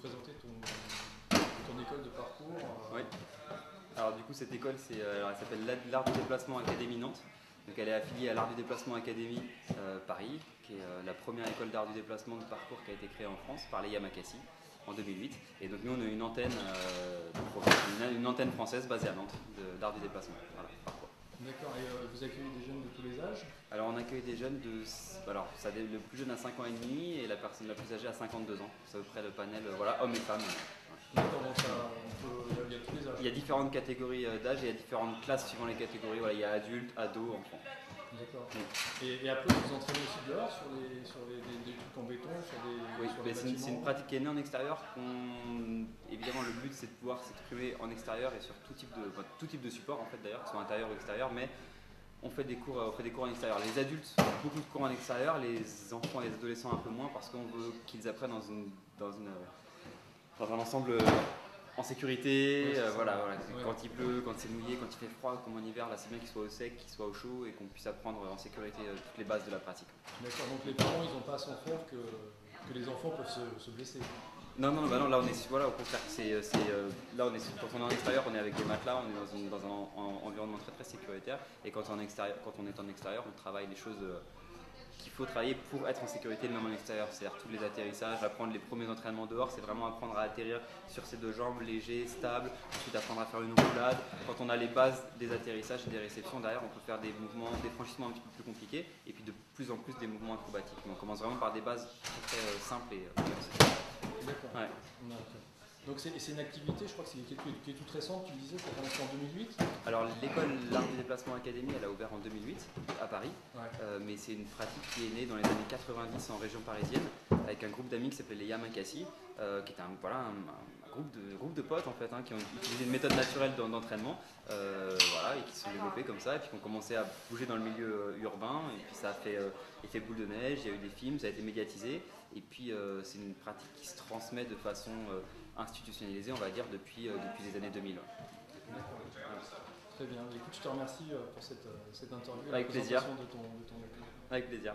présenter ton école de parcours. Oui. Alors du coup cette école elle s'appelle l'Art du déplacement Académie Nantes. Donc elle est affiliée à l'Art du déplacement Académie Paris, qui est la première école d'art du déplacement de parcours qui a été créée en France par les Yamakasi en 2008. Et donc nous on a une antenne, une antenne française basée à Nantes d'art du déplacement. Voilà, parcours. D'accord, et vous accueillez des jeunes de tous les âges? Alors on accueille des jeunes le plus jeune a 5 ans et demi et la personne la plus âgée a 52 ans. C'est à peu près le panel, voilà, hommes et femmes. D'accord, donc il y a tous les âges. Il y a différentes catégories d'âge et il y a différentes classes suivant les catégories. Voilà, il y a adultes, ados, enfants. D'accord. Et après, vous entraînez aussi dehors sur des trucs en béton, Oui, sur des bâtiments? c'est une pratique qui est née en extérieur. Évidemment, le but c'est de pouvoir s'exprimer en extérieur et sur tout type de support en fait d'ailleurs, que ce soit intérieur ou extérieur, mais on fait des cours en extérieur. Les adultes font beaucoup de cours en extérieur, les enfants et les adolescents un peu moins parce qu'on veut qu'ils apprennent dans un ensemble en sécurité, oui, voilà. Ouais. Quand il pleut, quand c'est mouillé, quand il fait froid, comme en hiver, là c'est bien qu'il soit au sec, qu'il soit au chaud et qu'on puisse apprendre en sécurité toutes les bases de la pratique. D'accord, donc les parents ils n'ont pas à s'en faire que les enfants peuvent se blesser. Non, là on est, voilà, au contraire, là quand on est en extérieur, on est avec des matelas, on est dans un environnement très très sécuritaire et quand on est en extérieur, on travaille les choses qu'il faut travailler pour être en sécurité même en extérieur, c'est-à-dire tous les atterrissages, apprendre les premiers entraînements dehors, c'est vraiment apprendre à atterrir sur ses deux jambes, léger, stable, ensuite apprendre à faire une roulade. Quand on a les bases des atterrissages et des réceptions, derrière on peut faire des mouvements, des franchissements un petit peu plus compliqués et puis de plus en plus des mouvements acrobatiques. Mais on commence vraiment par des bases très simples et D'accord. ouais. Donc c'est une activité, je crois que c'est qui est toute récente, tu disais, qui a commencé en 2008. Alors l'école L'Art du déplacement Académie, elle a ouvert en 2008 à Paris, Ouais. mais c'est une pratique qui est née dans les années 90 en région parisienne avec un groupe d'amis qui s'appelait les Yamakasi, qui était un groupe de potes en fait, qui ont utilisé une méthode naturelle d'entraînement, et qui se sont développés comme ça, et puis qui ont commencé à bouger dans le milieu urbain, et puis ça a fait effet boule de neige, il y a eu des films, ça a été médiatisé, et puis c'est une pratique qui se transmet de façon institutionnalisée, on va dire, depuis les années 2000. D'accord. Très bien. Écoute, je te remercie pour cette interview. Avec plaisir. De ton école. Avec plaisir.